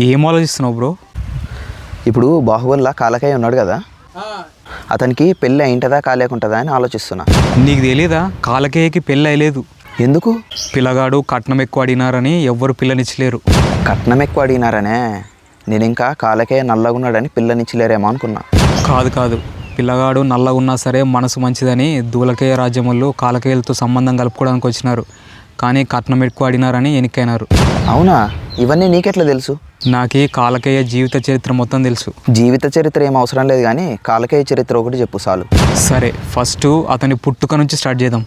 ఏం ఆలోచిస్తున్నావు బ్రో? ఇప్పుడు బాహుబలిలా కాలకేయ ఉన్నాడు కదా, అతనికి పెళ్ళి అయింటదా కాలేకుంటుందా అని ఆలోచిస్తున్నా. నీకు తెలియదా కాలకేయకి పెళ్ళి అయ్యలేదు? ఎందుకు? పిల్లగాడు కట్నం ఎక్కువ అడిగినారని ఎవ్వరు పిల్లనిచ్చలేరు. కట్నం ఎక్కువ అడిగినారనే? నేను ఇంకా కాలకేయ నల్లగున్నాడని పిల్లనిచ్చలేరేమో అనుకున్నా. కాదు, పిల్లగాడు నల్లగా ఉన్నా సరే మనసు మంచిదని దూలకేయ రాజ్యములు కాలకేయులతో సంబంధం కలుపుకోవడానికి వచ్చినారు. కానీ కట్నం ఎక్కువ అడిగినారని ఎన్నికైనారు. అవునా? ఇవన్నీ నీకెట్లా తెలుసు? నాకు కాలకేయ జీవిత చరిత్ర మొత్తం తెలుసు. జీవిత చరిత్ర ఏం అవసరం లేదు, కానీ కాలకేయ చరిత్ర ఒకటి చెప్పు చాలు. సరే, ఫస్ట్ అతని పుట్టుక నుంచి స్టార్ట్ చేద్దాం.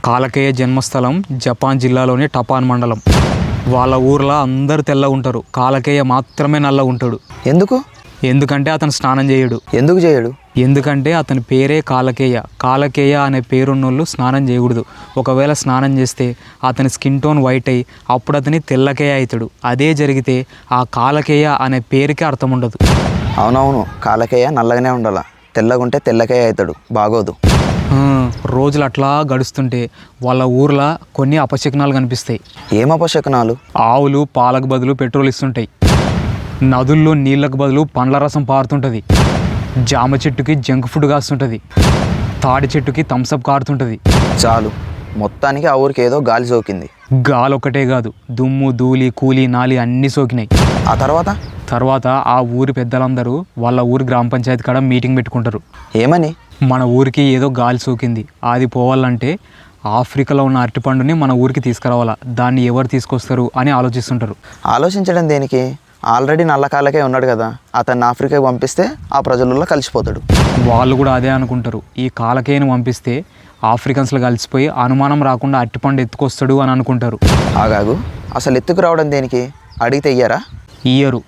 కాలకేయ జన్మస్థలం జపాన్ జిల్లాలోని టపాన్ మండలం. వాళ్ళ ఊర్లో అందరూ తెల్లగా ఉంటారు, కాలకేయ మాత్రమే నల్లగా ఉంటాడు. ఎందుకు? ఎందుకంటే అతను స్నానం చేయడు. ఎందుకు చేయడు? ఎందుకంటే అతని పేరే కాలకేయ. కాలకేయ అనే పేరున్నోళ్ళు స్నానం చేయకూడదు. ఒకవేళ స్నానం చేస్తే అతని స్కిన్ టోన్ వైట్ అయ్యి అప్పుడు అతని తెల్లకేయ అవుతాడు. అదే జరిగితే ఆ కాలకేయ అనే పేరుకి అర్థం ఉండదు. అవునవును, కాలకేయ నల్లగానే ఉండాల, తెల్లగుంటే తెల్లకేయ అవుతాడు, బాగోదు. రోజులు అట్లా గడుస్తుంటే వాళ్ళ ఊర్లో కొన్ని అపశకునాలు కనిపిస్తాయి. ఏం అపశకునాలు? ఆవులు పాలకు బదులు పెట్రోల్ ఇస్తుంటాయి, నదుల్లో నీళ్ళకు బదులు పండ్ల రసం పారుతుంటుంది, జామ చెట్టుకి జంక్ ఫుడ్ కాస్తుంటుంది, తాడి చెట్టుకి థమ్సప్ కారుతుంటుంది. చాలు, మొత్తానికి ఆ ఊరికి ఏదో గాలి సోకింది. గాలి ఒకటే కాదు, దుమ్ము ధూళి కూలి నాలి అన్నీ సోకినాయి. ఆ తర్వాత ఆ ఊరి పెద్దలందరూ వాళ్ళ ఊరి గ్రామ పంచాయతీ కాడ మీటింగ్ పెట్టుకుంటారు. ఏమని? మన ఊరికి ఏదో గాలి సోకింది, అది పోవాలంటే ఆఫ్రికాలో ఉన్న అరటిపండుని మన ఊరికి తీసుకురావాలా, దాన్ని ఎవరు తీసుకొస్తారు అని ఆలోచిస్తుంటారు. ఆలోచించడం దేనికి? ఆల్రెడీ నల్ల కాలకే ఉన్నాడు కదా, అతన్ని ఆఫ్రికాకి పంపిస్తే ఆ ప్రజలలో కలిసిపోతాడు. వాళ్ళు కూడా అదే అనుకుంటారు. ఈ కాలకేయను పంపిస్తే ఆఫ్రికన్స్లో కలిసిపోయి అనుమానం రాకుండా అరటిపండు ఎత్తుకొస్తాడు అని అనుకుంటారు. ఆగాగు, అసలు ఎత్తుకు రావడం దేనికి? అడిగితే ఇయ్యరా? ఇయ్యరు.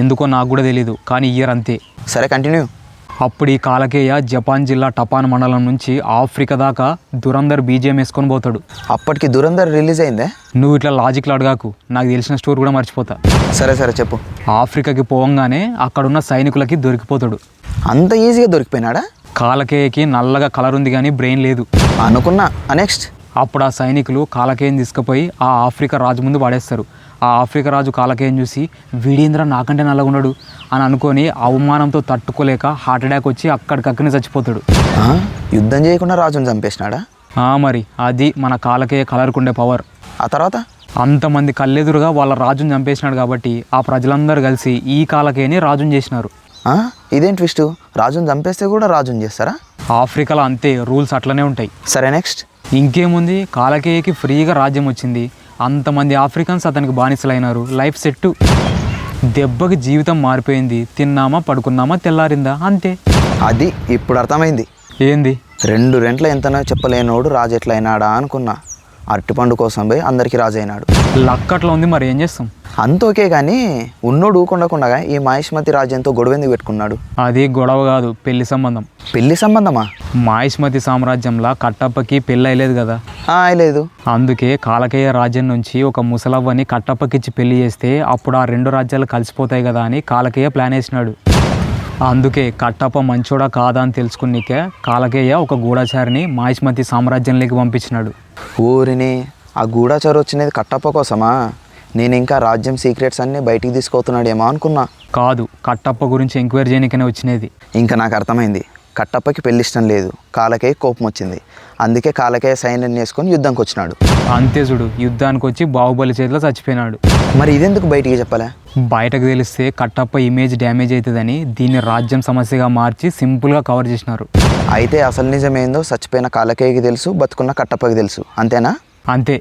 ఎందుకో నాకు కూడా తెలీదు, కానీ ఇయ్యరు అంతే. సరే, కంటిన్యూ. అప్పుడు ఈ కాలకేయ జపాన్ జిల్లా టపాన్ మండలం నుంచి ఆఫ్రికా దాకా దురంధర్ బీజేఎం వేసుకొని పోతాడు. అప్పటికి దురంధర్ రిలీజ్ అయిందే? నువ్వు ఇట్లా లాజిక్లు అడగాకు, నాకు తెలిసిన స్టోరీ కూడా మర్చిపోతా. సరే చెప్పు. ఆఫ్రికాకి పోవంగానే అక్కడున్న సైనికులకి దొరికిపోతాడు. అంత ఈజీగా దొరికిపోయినాడా? కాలకేయకి నల్లగా కలర్ ఉంది కానీ బ్రెయిన్ లేదు అనుకున్నా. నెక్స్ట్? అప్పుడు ఆ సైనికులు కాలకేయని తీసుకుపోయి ఆ ఆఫ్రికా రాజు ముందు పడేస్తారు. ఆ ఆఫ్రికా రాజు కాలకేయని చూసి వీడేంద్ర నాకంటే నల్లగున్నాడు అని అనుకొని అవమానంతో తట్టుకోలేక హార్ట్ అటాక్ వచ్చి అక్కడికక్కడనే చచ్చిపోతాడు. యుద్ధం చేయకుండా రాజుని చంపేసినాడా? మరి అది మన కాలకేయ కలర్కుండే పవర్. ఆ తర్వాత? అంతమంది కళ్ళెదురుగా వాళ్ళ రాజుని చంపేసినాడు కాబట్టి ఆ ప్రజలందరూ కలిసి ఈ కాలకేయని రాజుని చేసినారు. ఇదేం ట్విస్ట్? రాజుని చంపేస్తే కూడా రాజుని చేస్తారా? ఆఫ్రికాలో అంతే, రూల్స్ అట్లనే ఉంటాయి. సరే, నెక్స్ట్? ఇంకేముంది, కాలకేయకి ఫ్రీగా రాజ్యం వచ్చింది, అంతమంది ఆఫ్రికన్స్ అతనికి బానిసలైనారు, లైఫ్ సెట్. దెబ్బకి జీవితం మారిపోయింది, తిన్నామా పడుకున్నామా తెల్లారిందా అంతే. అది ఇప్పుడు అర్థమైంది. ఏంది? 2 రెంట్ల ఎంతనో చెప్పలేనోడు రాజు ఎట్లా అయినాడా అనుకున్నా. అరటిపండు కోసం పోయి అందరికి రాజు అయినాడు. లక్కట్లో ఉంది, మరి ఏం చేస్తాం. అంతోకే కానీ ఉన్నోడు ఊకుండకుండా ఈ మాహిష్మతి రాజ్యంతో గొడవ ఎందుకు పెట్టుకున్నాడు? అది గొడవ కాదు, పెళ్లి సంబంధం. పెళ్లి సంబంధమా? మాహిష్మతి సామ్రాజ్యంలో కట్టప్పకి పెళ్ళి అయ్యలేదు కదా. అయ్యలేదు. అందుకే కాలకేయ రాజ్యం నుంచి ఒక ముసలవ్వని కట్టప్పకిచ్చి పెళ్లి చేస్తే అప్పుడు ఆ 2 రాజ్యాలు కలిసిపోతాయి కదా అని కాలకేయ ప్లాన్ వేసినాడు. అందుకే కట్టప్ప మంచోడా కాదా అని తెలుసుకునికే కాలకేయ ఒక గూఢచారిని మాహిష్మతి సామ్రాజ్యంలోకి పంపించినాడు. ఊరిని ఆ గూఢచారి వచ్చినది కట్టప్ప కోసమా? నేను ఇంకా రాజ్యం సీక్రెట్స్ అన్నీ బయటికి తీసుకొస్తున్నాడేమో అనుకున్నా. కాదు, కట్టప్ప గురించి ఎంక్వైరీ చేయడానికనే వచ్చినది. ఇంకా నాకు అర్థమైంది. కట్టప్పకి పెళ్లి ఇష్టం లేదు, కాలకేయ కోపం వచ్చింది, అందుకే కాలకేయ సైన్యం వేసుకొని యుద్ధంకి వచ్చినాడు. అంతే చూడు, యుద్ధానికి వచ్చి బాహుబలి చేతిలో చచ్చిపోయినాడు. మరి ఇదెందుకు బయటికి చెప్పలే? బయటకు తెలిస్తే కట్టప్ప ఇమేజ్ డ్యామేజ్ అవుతుందని దీన్ని రాజ్యం సమస్యగా మార్చి సింపుల్గా కవర్ చేసినారు. అయితే అసలు నిజమేందో చచ్చిపోయిన కాలకేయకి తెలుసు, బతుకున్న కట్టప్పకి తెలుసు, అంతేనా? అంతే.